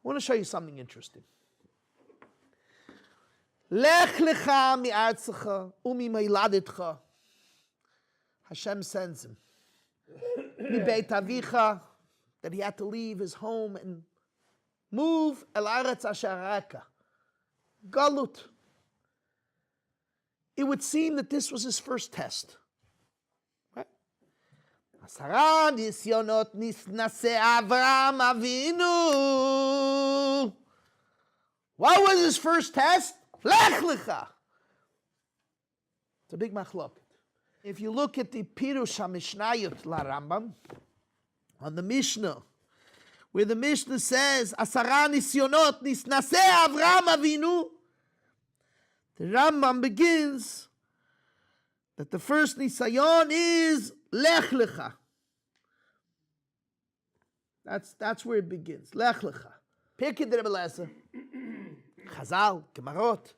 want to show you something interesting. Lech lecha mi'artzecha umi meiladetcha. Hashem sends him. Mi beit avicha, that he had to leave his home and move el aretz asher araka. Galut. It would seem that this was his first test. Right? Aharon nisyonot nisnase Avraham Avinu. What was his first test? Lech lecha. It's a big machloket. If you look at the Pirush HaMishnayot La Rambam, on the Mishnah, where the Mishnah says, Aharon nisyonot nisnase Avraham Avinu, the Rambam begins that the first nisayon is lech lecha. That's where it begins. Lech lecha. Pirkei de Rebbe Lezer, Chazal, Gemarot.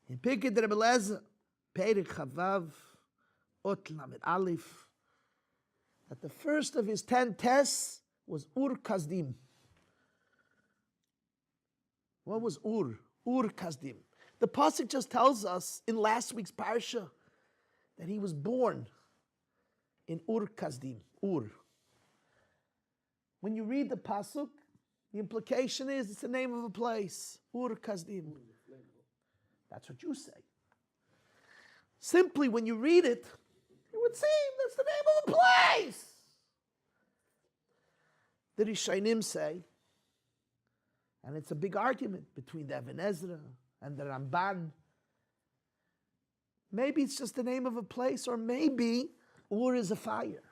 In Pirkei de Rebbe Lezer, Perek Chavav, Ot Lamed Aleph, that the first of his 10 tests was Ur Kasdim. What was Ur? Ur Kasdim. The pasuk just tells us in last week's parsha that he was born in Ur Kasdim. Ur. When you read the pasuk, the implication is it's the name of a place. Ur Kasdim. That's what you say. Simply, when you read it, it would seem that's the name of a place. The Rishonim say, and it's a big argument between the Even Ezra and the Ramban. Maybe it's just the name of a place, or maybe Ur is a fire.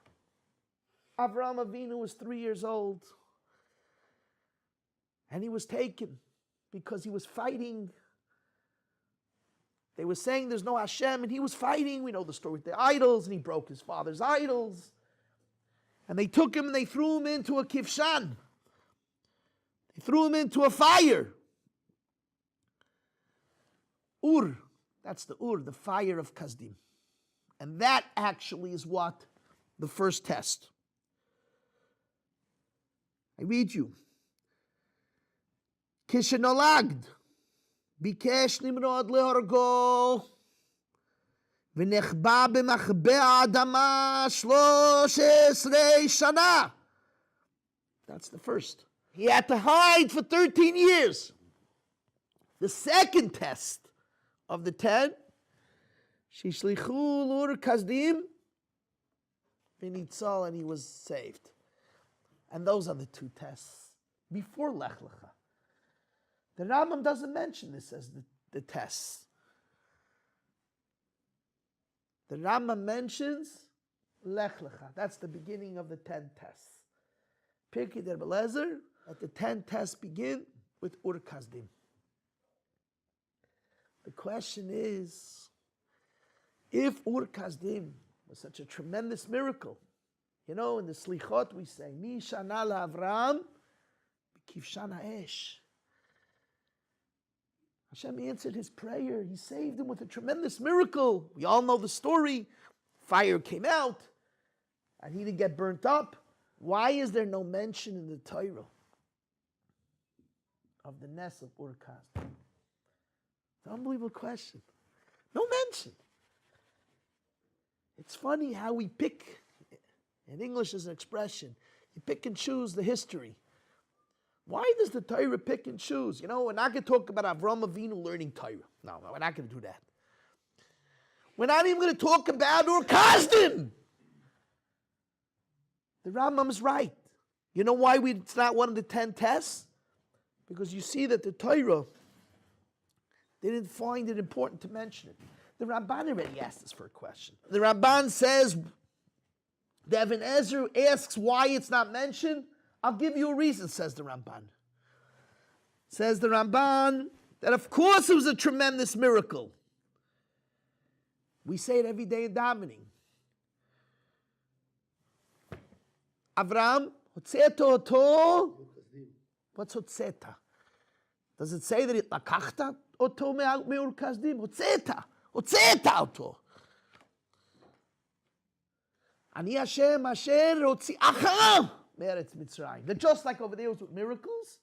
Avraham Avinu was 3 years old, and he was taken because he was fighting. They were saying there's no Hashem, and he was fighting. We know the story with the idols, and he broke his father's idols. And they took him and they threw him into a kivshan. They threw him into a fire. Ur, that's the Ur, the fire of Kasdim. And that actually is what the first test. I read you. Kishenolagd, bikesh nimrod lehorgo, v'nechba b'machbe adama 13 shana. That's the first. He had to hide for 13 years. The second test of the 10, Shishlichu Ur Kasdim, v'nitzal, and he was saved. And those are the 2 tests before Lech Lecha. The Rambam doesn't mention this as the tests. The Rambam mentions Lech Lecha. That's the beginning of the 10 tests. Pirkei de Rebbe Lezer, that the 10 tests begin with Ur Kasdim. The question is, if Ur Kasdim was such a tremendous miracle, you know, in the Slichot we say, Mi shana la'Avraham, b'kivshan ha'esh. Hashem answered his prayer. He saved him with a tremendous miracle. We all know the story. Fire came out, and he didn't get burnt up. Why is there no mention in the Torah of the Ness of Ur Kasdim? It's an unbelievable question. No mention. It's funny how we pick, in English is an expression, you pick and choose the history. Why does the Torah pick and choose? You know, we're not going to talk about Avraham Avinu learning Torah. No, we're not going to do that. We're not even going to talk about Ur Kasdim. The Rambam's right. You know why it's not one of the 10 tests? Because you see that the Torah, they didn't find it important to mention it. The Ramban already asked this for a question. The Ramban says, the Even Ezra asks why it's not mentioned. I'll give you a reason, says the Ramban. Says the Ramban that of course it was a tremendous miracle. We say it every day in davening. Avraham, hotzeta oto. What's hotzeta? Does it say that it lakachta oto me'ur kasdim? Hotzeta oto. Ani Hashem asher hotzi'acha me'eretz Mitzrayim. That just like over there was with miracles,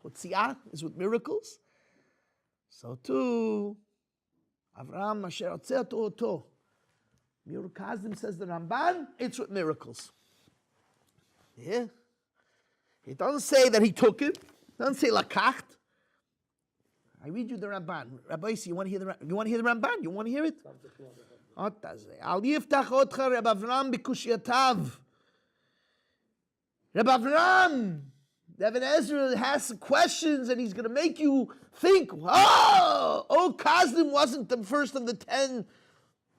Hotziah is with miracles. So too, Avraham Asher Otzeh Oto. Miur Kazdim, says the Ramban, it's with miracles. Yeah. It doesn't say that he took it. It doesn't say lakacht. I read you the Ramban. Rabbi, you want to hear the Ramban? You want to hear it? Al yiftach otcha Rabbi Avraham b'kushiyatav. Rabbi Avraham, Evan Ezra has some questions and he's going to make you think, oh, Kazdim wasn't the first of the 10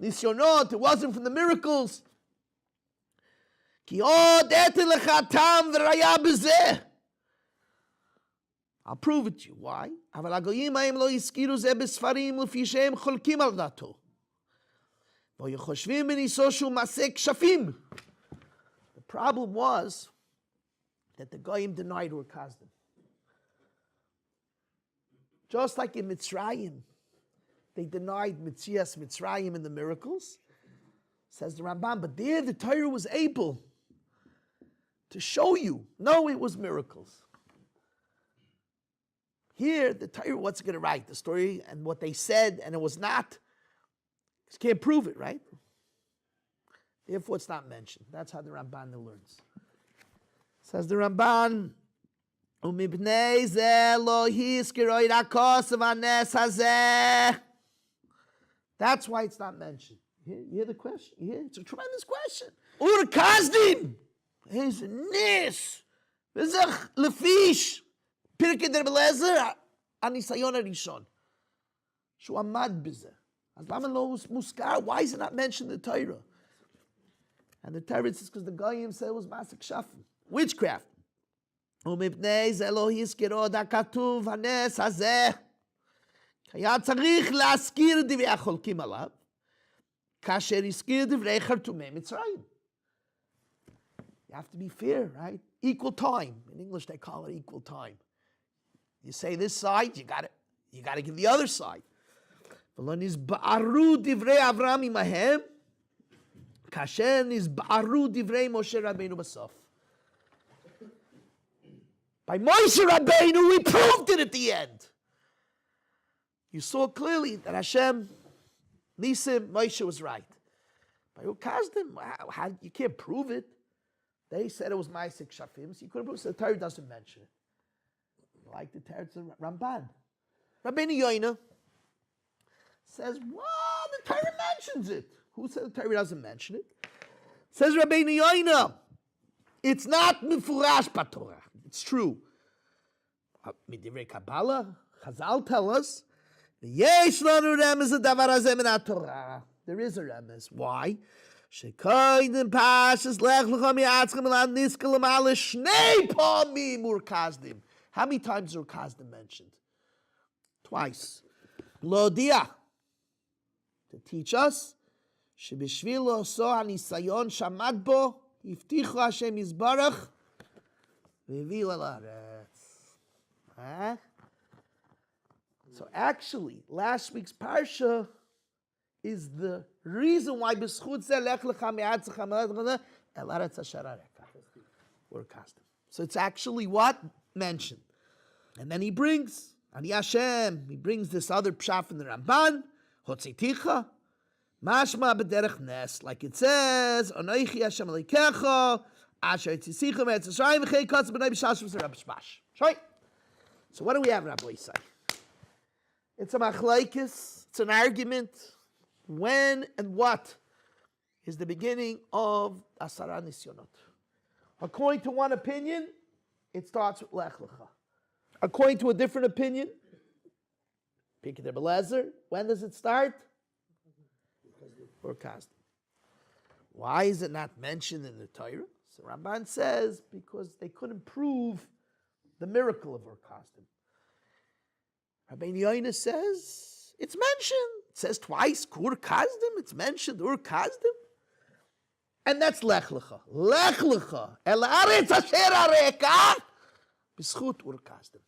nisyonot. It wasn't from the miracles. Ki od ete lecha tam v'raya b'zeh. I'll prove it to you. Why? The problem was that the Goyim denied Ur Kazdim. Just like in Mitzrayim, they denied Mitzias Mitzrayim and the miracles, says the Ramban, but there the Torah was able to show you, no, it was miracles. Here, the Torah, what's going to write? The story and what they said, and it was not. You can't prove it, right? Therefore, it's not mentioned. That's how the Ramban learns. Says the Ramban, that's why it's not mentioned. You hear the question? You hear? It's a tremendous question. Ur Kazdim! He's a nis. V'zech lefish. Pirkei der Belezer, anisayon harishon. Shu amad b'zeh. As lama lo muskar, why is it not mentioned in the Torah? And the Torah says because the Goyim said it was masik shafim. Witchcraft. Umipnei ze lo hizkiro da katuv hanes hazeh. Kaya tzarich laskir divrei acholkim alav. Kasher iskir divrei chartumei Mitzrayim. You have to be fair, right? Equal time. In English, they call it equal time. You say this side, you got to give the other side. By Moshe Rabbeinu, we proved it at the end. You saw clearly that Hashem, Nisim, Moshe was right. By Ukazdim, you can't prove it. They said it was Ma'asek Shafim, so you couldn't prove it. So the Torah doesn't mention it. Like the Torah Ramban. Rabbeinu Yoina says, well, the Torah mentions it. Who said the Torah doesn't mention it? Says Rabbeinu Yoina, it's not mifurash b'Torah. It's true. Midivrei Kabbalah, Chazal tell us, yesh lanu remez hadavar hazeh min haTorah. There is a remez. Why? Shekoydim pashas lech lecha mi'atzchem elad niskel l'ma'ale shnei pamim Ur Kazdim. How many times is Ur Kazdim mentioned? Twice. Lodia, to teach us, shebishvilo so hanisayon shamad bo, yiftichu Hashem yizbarach, v'viu el haaretz. So actually, last week's parsha is the reason why b'schut zeh lech lecha mi'atzchem el haaretz asher areka. Ur Kazdim. So it's actually what? Mentioned. And then he brings, Ani Hashem, he brings this other pshat in the Ramban, Hotziticha, Mashma b'derech nes, like it says, Onoichi Hashem Elokecha, Asher Yitzisicha me'etz Yisrael v'chei kotz b'nei b'shash v'zer Rabbi Shmash. Right? So what do we have, Rabbi Yisai? It's a machlaikis, it's an argument. When and what is the beginning of Asara Nisyonot? According to one opinion, it starts with Lech Lecha. According to a different opinion, Pirkei der Belezer, when does it start? Ur Kazdim. Why is it not mentioned in the Torah? So Ramban says because they couldn't prove the miracle of Ur Kazdim. Rabbeinu Yoina says it's mentioned. It says twice Ur Kazdim. It's mentioned Ur Kazdim, and that's Lech Lecha. Lech Lecha el haaretz asher areka b'schut Ur Kazdim.